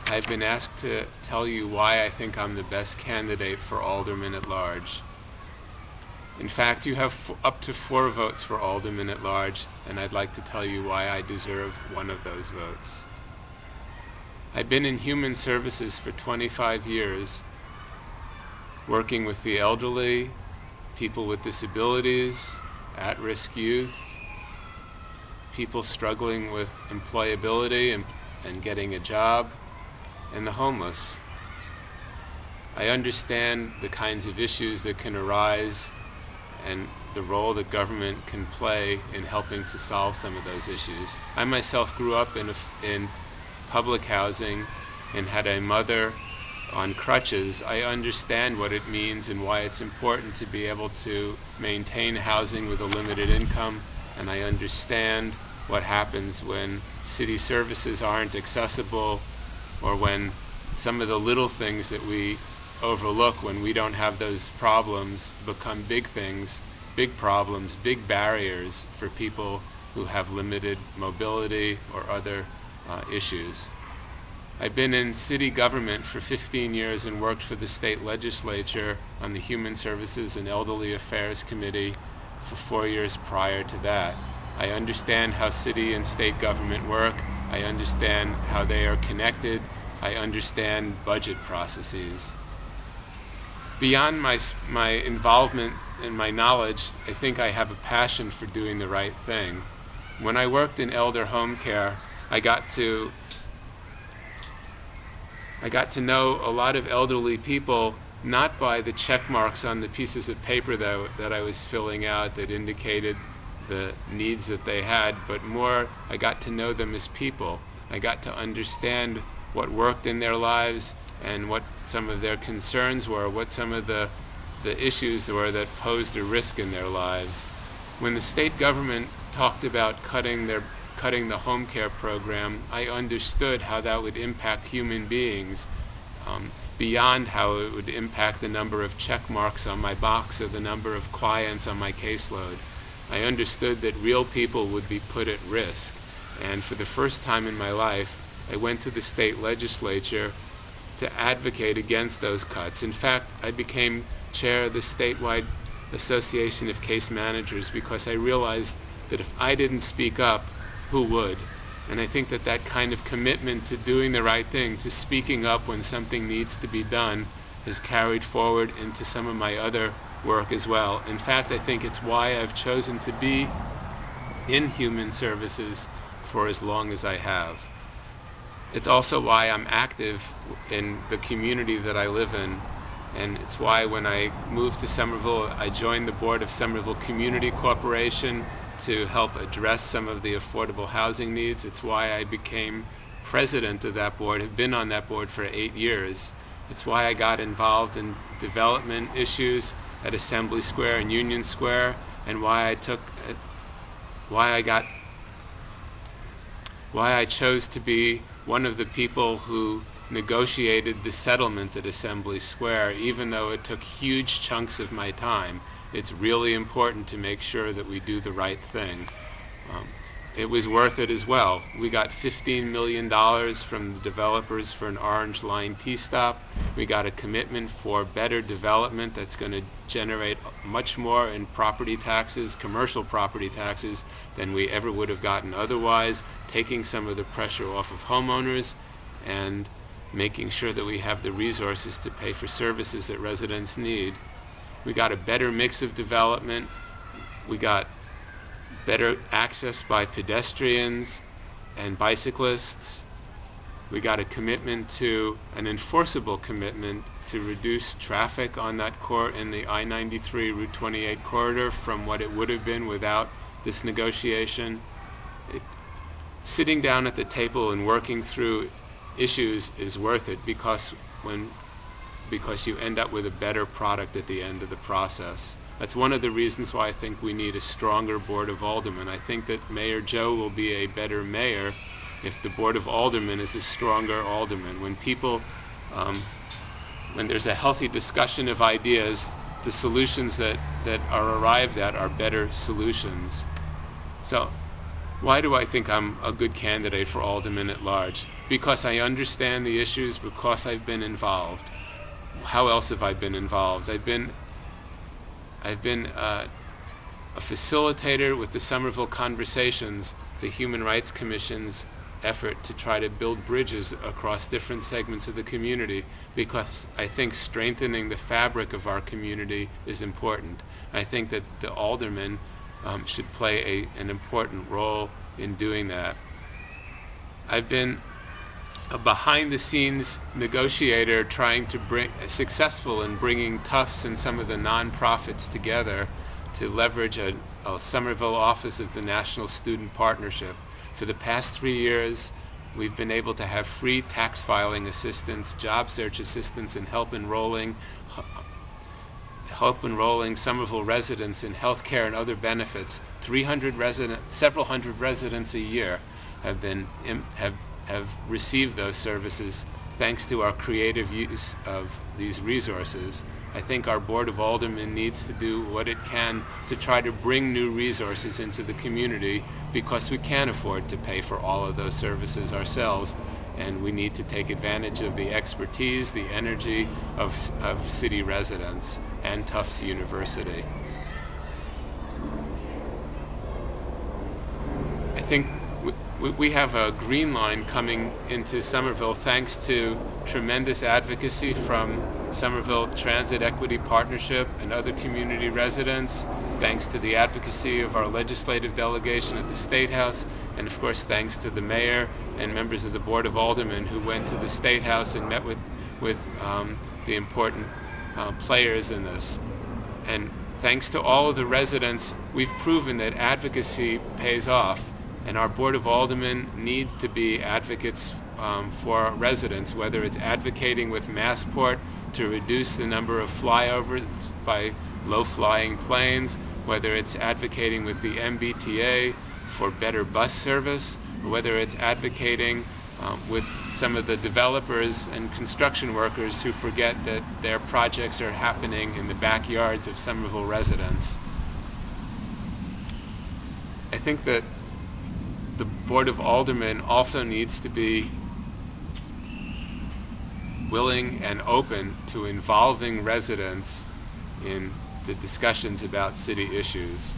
I've been asked to tell you why I think I'm the best candidate for Alderman-at-large. In fact, you have up to 4 votes for Alderman-at-large, and I'd like to tell you why I deserve one of those votes. I've been in human services for 25 years, working with the elderly, people with disabilities, at-risk youth, people struggling with employability and getting a job, and the homeless. I understand the kinds of issues that can arise and the role that government can play in helping to solve some of those issues. I myself grew up in public housing and had a mother on crutches. I understand what it means and why it's important to be able to maintain housing with a limited income, and I understand what happens when city services aren't accessible, or when some of the little things that we overlook when we don't have those problems become big things, big problems, big barriers for people who have limited mobility or other issues. I've been in city government for 15 years and worked for the state legislature on the Human Services and Elderly Affairs Committee for 4 years prior to that. I understand how city and state government work. I understand how they are connected. I understand budget processes. Beyond my involvement and my knowledge, I think I have a passion for doing the right thing. When I worked in elder home care, I got to know a lot of elderly people, not by the check marks on the pieces of paper that I was filling out that indicated the needs that they had, but more I got to know them as people. I got to understand what worked in their lives and what some of their concerns were, what some of the issues were that posed a risk in their lives. When the state government talked about cutting the home care program, I understood how that would impact human beings beyond how it would impact the number of check marks on my box or the number of clients on my caseload. I understood that real people would be put at risk, and for the first time in my life, I went to the state legislature to advocate against those cuts. In fact, I became chair of the statewide Association of Case Managers because I realized that if I didn't speak up, who would? And I think that that kind of commitment to doing the right thing, to speaking up when something needs to be done, has carried forward into some of my other work as well. In fact, I think it's why I've chosen to be in human services for as long as I have. It's also why I'm active in the community that I live in, and it's why when I moved to Somerville, I joined the board of Somerville Community Corporation to help address some of the affordable housing needs. It's why I became president of that board, have been on that board for 8 years. It's why I got involved in development issues at Assembly Square and Union Square, and why I chose to be one of the people who negotiated the settlement at Assembly Square, even though it took huge chunks of my time. It's really important to make sure that we do the right thing. It was worth it as well. We got $15 million from the developers for an Orange Line T-stop. We got a commitment for better development that's going to generate much more in property taxes, commercial property taxes, than we ever would have gotten otherwise, taking some of the pressure off of homeowners and making sure that we have the resources to pay for services that residents need. We got a better mix of development. We got better access by pedestrians and bicyclists. We got a commitment to, an enforceable commitment to reduce traffic on that in the I-93 Route 28 corridor from what it would have been without this negotiation. Sitting down at the table and working through issues is worth it because you end up with a better product at the end of the process. That's one of the reasons why I think we need a stronger Board of Aldermen. I think that Mayor Joe will be a better mayor if the Board of Aldermen is a stronger alderman. When there's a healthy discussion of ideas, the solutions that are arrived at are better solutions. So why do I think I'm a good candidate for Alderman-at-large? because I understand the issues, because I've been involved. How else have I been involved? I've been a facilitator with the Somerville Conversations, the Human Rights Commission's effort to try to build bridges across different segments of the community, because I think strengthening the fabric of our community is important. I think that the aldermen should play an important role in doing that. I've been a behind-the-scenes negotiator trying to successful in bringing Tufts and some of the nonprofits together to leverage a Somerville office of the National Student Partnership. For the past 3 years, we've been able to have free tax filing assistance, job search assistance, and help enrolling Somerville residents in health care and other benefits. Several hundred residents a year have received those services thanks to our creative use of these resources. I think our Board of Aldermen needs to do what it can to try to bring new resources into the community, because we can't afford to pay for all of those services ourselves, and we need to take advantage of the expertise, the energy of city residents and Tufts University. I think we have a green line coming into Somerville thanks to tremendous advocacy from Somerville Transit Equity Partnership and other community residents, thanks to the advocacy of our legislative delegation at the State House, and of course thanks to the mayor and members of the Board of Aldermen who went to the State House and met with the important players in this. And thanks to all of the residents, we've proven that advocacy pays off. And our Board of Aldermen needs to be advocates for our residents, whether it's advocating with Massport to reduce the number of flyovers by low-flying planes, whether it's advocating with the MBTA for better bus service, or whether it's advocating with some of the developers and construction workers who forget that their projects are happening in the backyards of Somerville residents. I think that the Board of Aldermen also needs to be willing and open to involving residents in the discussions about city issues.